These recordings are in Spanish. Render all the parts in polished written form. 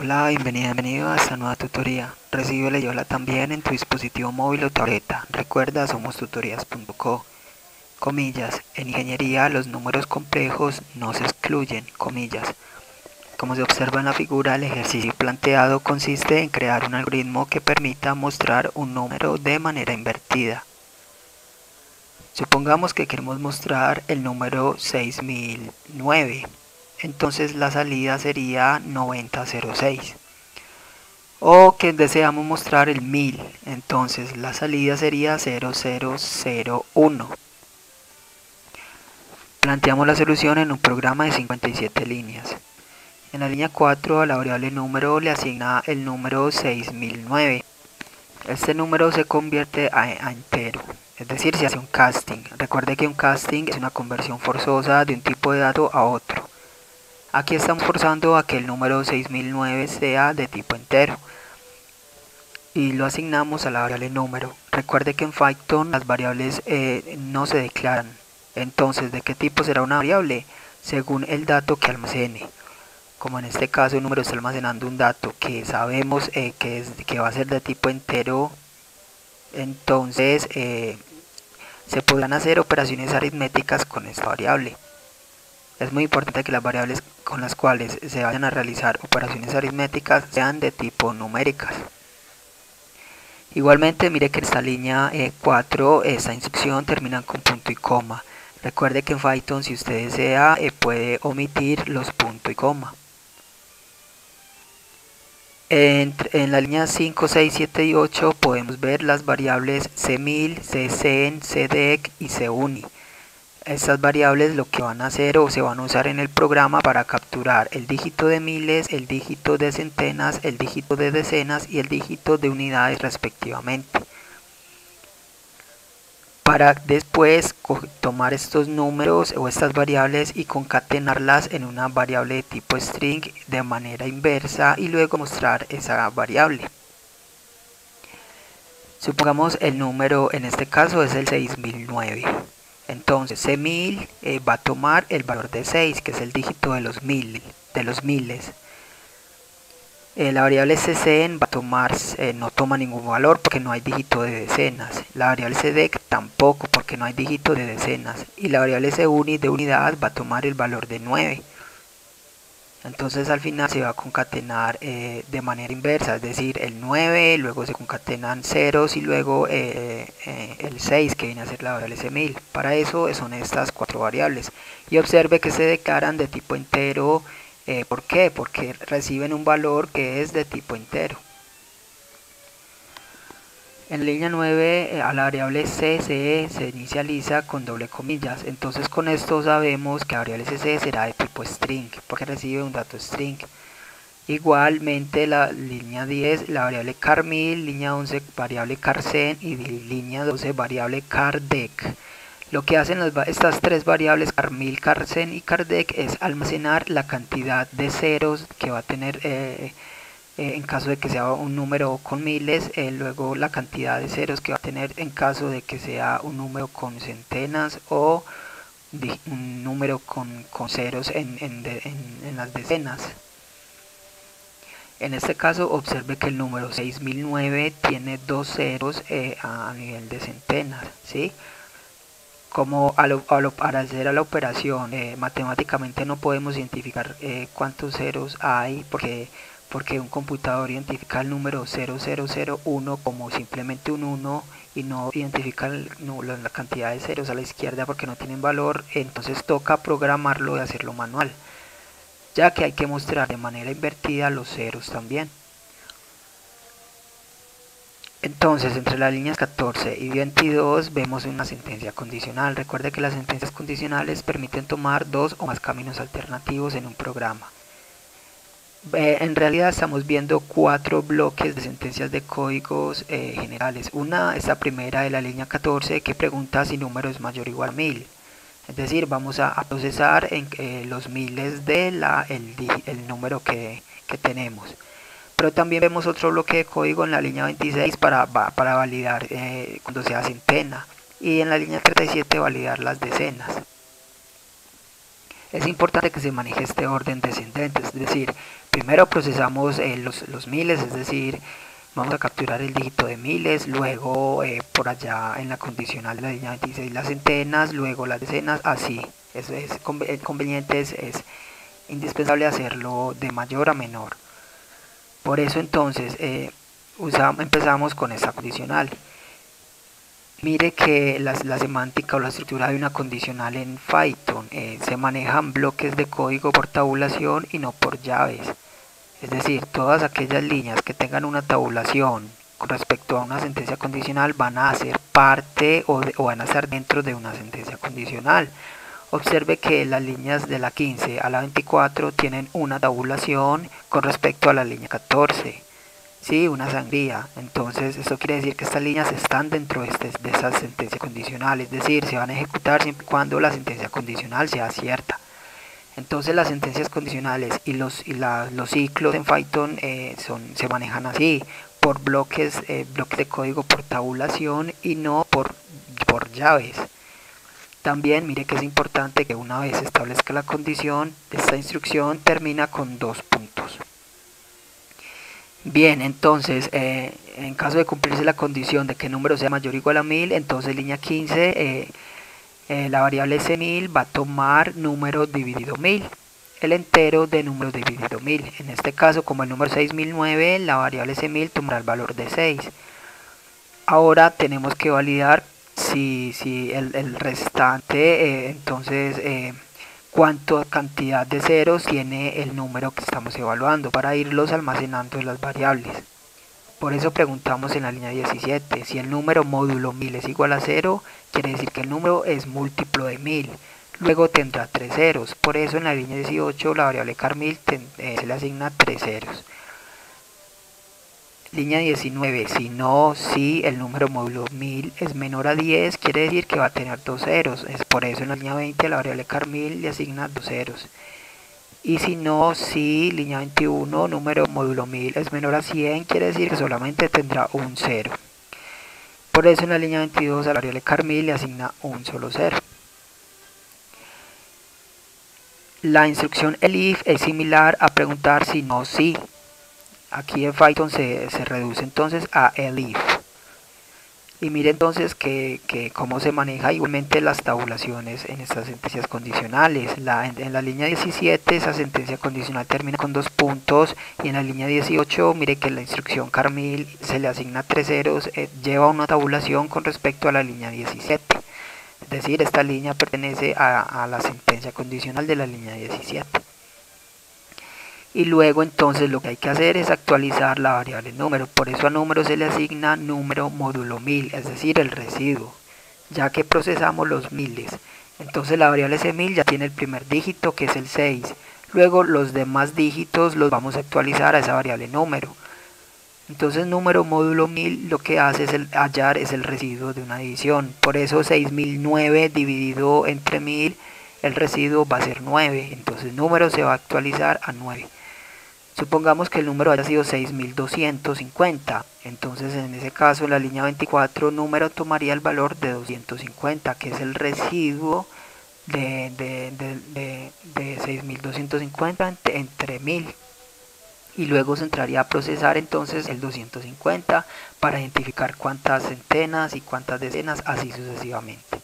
Hola, bienvenido a esta nueva tutoría. Recíbela y hola también en tu dispositivo móvil o tableta. Recuerda, somos tutorías.co. Comillas. En ingeniería los números complejos no se excluyen. Comillas. Como se observa en la figura, el ejercicio planteado consiste en crear un algoritmo que permita mostrar un número de manera invertida. Supongamos que queremos mostrar el número 6009. Entonces la salida sería 9006. O que deseamos mostrar el 1000, entonces la salida sería 0001. Planteamos la solución en un programa de 57 líneas. En la línea 4 a la variable número le asigna el número 6009. Este número se convierte a entero, es decir, se hace un casting. Recuerde que un casting es una conversión forzosa de un tipo de dato a otro. Aquí estamos forzando a que el número 6009 sea de tipo entero y lo asignamos a la variable número. Recuerde que en Python las variables no se declaran. Entonces, ¿de qué tipo será una variable? Según el dato que almacene. Como en este caso el número está almacenando un dato que sabemos que va a ser de tipo entero, entonces se podrán hacer operaciones aritméticas con esta variable. Es muy importante que las variables con las cuales se vayan a realizar operaciones aritméticas sean de tipo numéricas. Igualmente, mire que en esta línea 4, esta instrucción termina con punto y coma. Recuerde que en Python, si usted desea, puede omitir los punto y coma. En la línea 5, 6, 7 y 8 podemos ver las variables cmil, ccen, cdec y cuni. Estas variables lo que van a hacer o se van a usar en el programa para capturar el dígito de miles, el dígito de centenas, el dígito de decenas y el dígito de unidades respectivamente. Para después tomar estos números o estas variables y concatenarlas en una variable de tipo string de manera inversa y luego mostrar esa variable. Supongamos el número en este caso es el 6009. Entonces C1000 va a tomar el valor de 6, que es el dígito de los miles. La variable ccen va a tomar, no toma ningún valor porque no hay dígito de decenas. La variable cdec tampoco porque no hay dígito de decenas. Y la variable cuni de unidad va a tomar el valor de 9. Entonces al final se va a concatenar de manera inversa, es decir, el 9, luego se concatenan ceros y luego el 6 que viene a ser la variable cmil. Para eso son estas cuatro variables. Y observe que se declaran de tipo entero. ¿Por qué? Porque reciben un valor que es de tipo entero. En la línea 9 a la variable cce se inicializa con doble comillas, entonces con esto sabemos que la variable cce será de tipo string, porque recibe un dato string. Igualmente la línea 10, la variable car1000, línea 11 variable carcen y línea 12 variable cardec. Lo que hacen estas tres variables car1000, carcen y cardec es almacenar la cantidad de ceros que va a tener en caso de que sea un número con miles, luego la cantidad de ceros que va a tener en caso de que sea un número con centenas o un número con ceros en las decenas. En este caso observe que el número 6009 tiene dos ceros a nivel de centenas, ¿sí? Como para hacer la operación matemáticamente no podemos identificar cuántos ceros hay porque un computador identifica el número 0001 como simplemente un 1 y no identifica la cantidad de ceros a la izquierda porque no tienen valor, entonces toca programarlo y hacerlo manual, ya que hay que mostrar de manera invertida los ceros también. Entonces, entre las líneas 14 y 22 vemos una sentencia condicional. Recuerde que las sentencias condicionales permiten tomar dos o más caminos alternativos en un programa. En realidad estamos viendo cuatro bloques de sentencias de códigos generales. Esta primera de la línea 14 que pregunta si número es mayor o igual a 1000. Es decir, vamos a procesar en los miles de el número que tenemos. Pero también vemos otro bloque de código en la línea 26 para validar cuando sea centena. Y en la línea 37 validar las decenas. Es importante que se maneje este orden descendente, es decir, primero procesamos los miles, es decir, vamos a capturar el dígito de miles, luego por allá en la condicional de la línea 26 las centenas, luego las decenas, así. Eso es conveniente, es indispensable hacerlo de mayor a menor. Por eso entonces empezamos con esta condicional. Mire que la semántica o la estructura de una condicional en Python se manejan bloques de código por tabulación y no por llaves. Es decir, todas aquellas líneas que tengan una tabulación con respecto a una sentencia condicional van a ser parte o van a estar dentro de una sentencia condicional. Observe que las líneas de la 15 a la 24 tienen una tabulación con respecto a la línea 14. Sí, una sangría. Entonces, esto quiere decir que estas líneas están dentro de esa sentencia condicional. Es decir, se van a ejecutar siempre y cuando la sentencia condicional sea cierta. Entonces las sentencias condicionales y los ciclos en Python se manejan así, por bloques de código por tabulación y no por llaves. También mire que es importante que una vez se establezca la condición, esta instrucción termina con 2 puntos. Bien, entonces en caso de cumplirse la condición de que el número sea mayor o igual a 1000, entonces línea 15 la variable s1000 va a tomar número dividido 1000, el entero de número dividido 1000. En este caso, como el número 6009, la variable s1000 tomará el valor de 6. Ahora tenemos que validar si el restante, entonces cuánta cantidad de ceros tiene el número que estamos evaluando para irlos almacenando en las variables. Por eso preguntamos en la línea 17, si el número módulo 1000 es igual a 0, quiere decir que el número es múltiplo de 1000. Luego tendrá 3 ceros, por eso en la línea 18 la variable car1000 se le asigna 3 ceros. Línea 19, si el número módulo 1000 es menor a 10, quiere decir que va a tener 2 ceros. Es por eso en la línea 20 la variable car1000 le asigna 2 ceros. Y si línea 21, número módulo 1000 es menor a 100, quiere decir que solamente tendrá un 0. Por eso en la línea 22 a la variable car1000 le asigna un solo 0. La instrucción elif es similar a preguntar si no si. Aquí en Python se reduce entonces a elif. Y mire entonces que cómo se maneja igualmente las tabulaciones en estas sentencias condicionales. En la línea 17 esa sentencia condicional termina con 2 puntos, y en la línea 18 mire que la instrucción car1000 se le asigna 3 ceros, lleva una tabulación con respecto a la línea 17. Es decir, esta línea pertenece a la sentencia condicional de la línea 17. Y luego entonces lo que hay que hacer es actualizar la variable número. Por eso a número se le asigna número módulo 1000, es decir, el residuo, ya que procesamos los miles. Entonces la variable s1000 ya tiene el primer dígito, que es el 6. Luego los demás dígitos los vamos a actualizar a esa variable número. Entonces número módulo 1000 lo que hace es hallar es el residuo de una división. Por eso 6009 dividido entre 1000, el residuo va a ser 9. Entonces número se va a actualizar a 9. Supongamos que el número haya sido 6250, entonces en ese caso en la línea 24 número tomaría el valor de 250, que es el residuo de 6250 entre 1000. Y luego se entraría a procesar entonces el 250 para identificar cuántas centenas y cuántas decenas, así sucesivamente.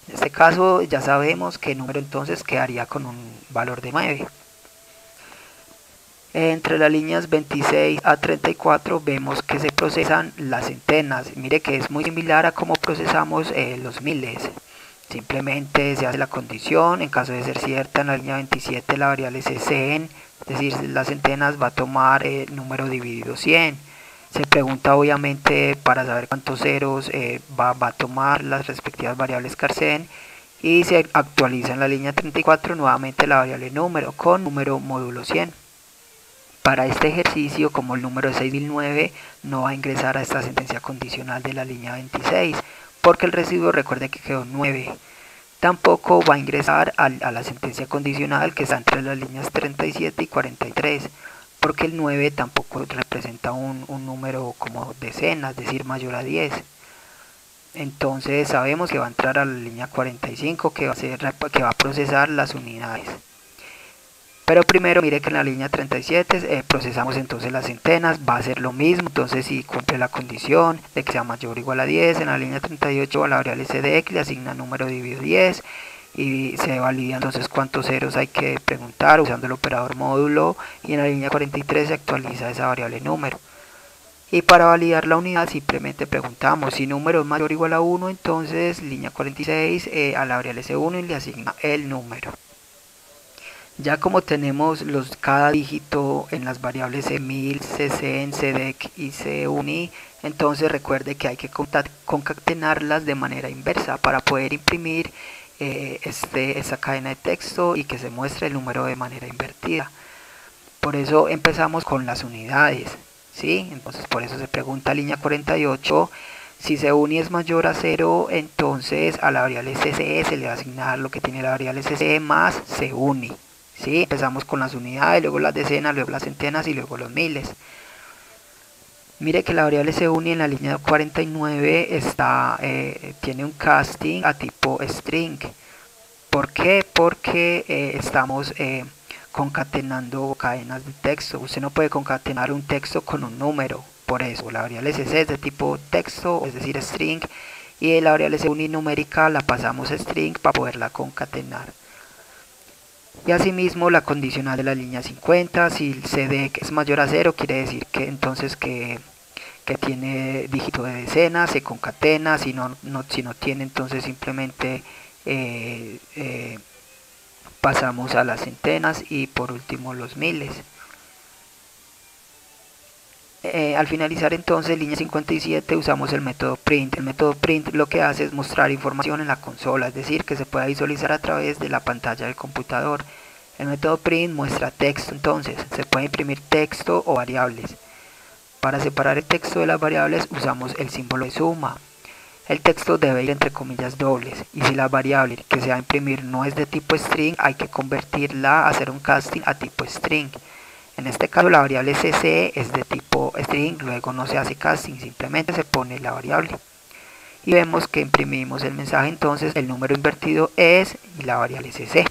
En este caso ya sabemos que el número entonces quedaría con un valor de 9. Entre las líneas 26 a 34 vemos que se procesan las centenas. Mire que es muy similar a cómo procesamos los miles. Simplemente se hace la condición, en caso de ser cierta en la línea 27 la variable es 100, es decir, las centenas va a tomar número dividido 100. Se pregunta obviamente para saber cuántos ceros va a tomar las respectivas variables car100, y se actualiza en la línea 34 nuevamente la variable número con número módulo 100. Para este ejercicio, como el número es 6009, no va a ingresar a esta sentencia condicional de la línea 26, porque el residuo, recuerde que quedó 9. Tampoco va a ingresar a la sentencia condicional que está entre las líneas 37 y 43, porque el 9 tampoco representa un número como decena, es decir, mayor a 10. Entonces sabemos que va a entrar a la línea 45, que va a procesar las unidades. Pero primero mire que en la línea 37 procesamos entonces las centenas, va a ser lo mismo, entonces si cumple la condición de que sea mayor o igual a 10, en la línea 38 a la variable cdx le asigna número dividido 10 y se valida entonces cuántos ceros hay que preguntar usando el operador módulo, y en la línea 43 se actualiza esa variable número. Y para validar la unidad simplemente preguntamos si número es mayor o igual a 1, entonces línea 46 a la variable C1 y le asigna el número. Ya como tenemos cada dígito en las variables C1000, C100, CDEC y CUNI, entonces recuerde que hay que concatenarlas de manera inversa para poder imprimir esa cadena de texto y que se muestre el número de manera invertida. Por eso empezamos con las unidades, ¿sí? Entonces por eso se pregunta línea 48, si CUNI es mayor a 0, entonces a la variable CCE se le va a asignar lo que tiene la variable CCE más CUNI. ¿Sí? Empezamos con las unidades, luego las decenas, luego las centenas y luego los miles. Mire que la variable CUNI en la línea 49 tiene un casting a tipo string. ¿Por qué? Porque estamos concatenando cadenas de texto. Usted no puede concatenar un texto con un número. Por eso la variable CC es de tipo texto, es decir string, y la variable CUNI numérica la pasamos a string para poderla concatenar. Y asimismo la condicional de la línea 50, si el CDEC es mayor a 0, quiere decir que entonces que tiene dígito de decena, se concatena, si no tiene, entonces simplemente pasamos a las centenas y por último los miles. Al finalizar entonces línea 57 usamos el método print. El método print lo que hace es mostrar información en la consola, es decir, que se pueda visualizar a través de la pantalla del computador. El método print muestra texto, entonces se puede imprimir texto o variables. Para separar el texto de las variables usamos el símbolo de suma. El texto debe ir entre comillas dobles, y si la variable que se va a imprimir no es de tipo string, hay que convertirla a hacer un casting a tipo string. En este caso la variable cc es de tipo string, luego no se hace casting, simplemente se pone la variable. Y vemos que imprimimos el mensaje, entonces el número invertido es y la variable cc.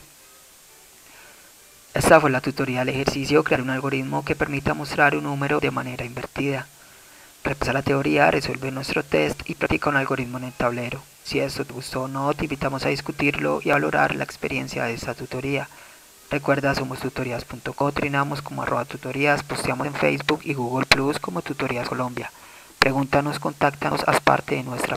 Esta fue la tutoría del ejercicio, crear un algoritmo que permita mostrar un número de manera invertida. Repasa la teoría, resuelve nuestro test y practica un algoritmo en el tablero. Si esto te gustó o no, te invitamos a discutirlo y a valorar la experiencia de esta tutoría. Recuerda, somos tutorías.co, trinamos como @tutorías, posteamos en Facebook y Google Plus como Tutorías Colombia. Pregúntanos, contáctanos, haz parte de nuestra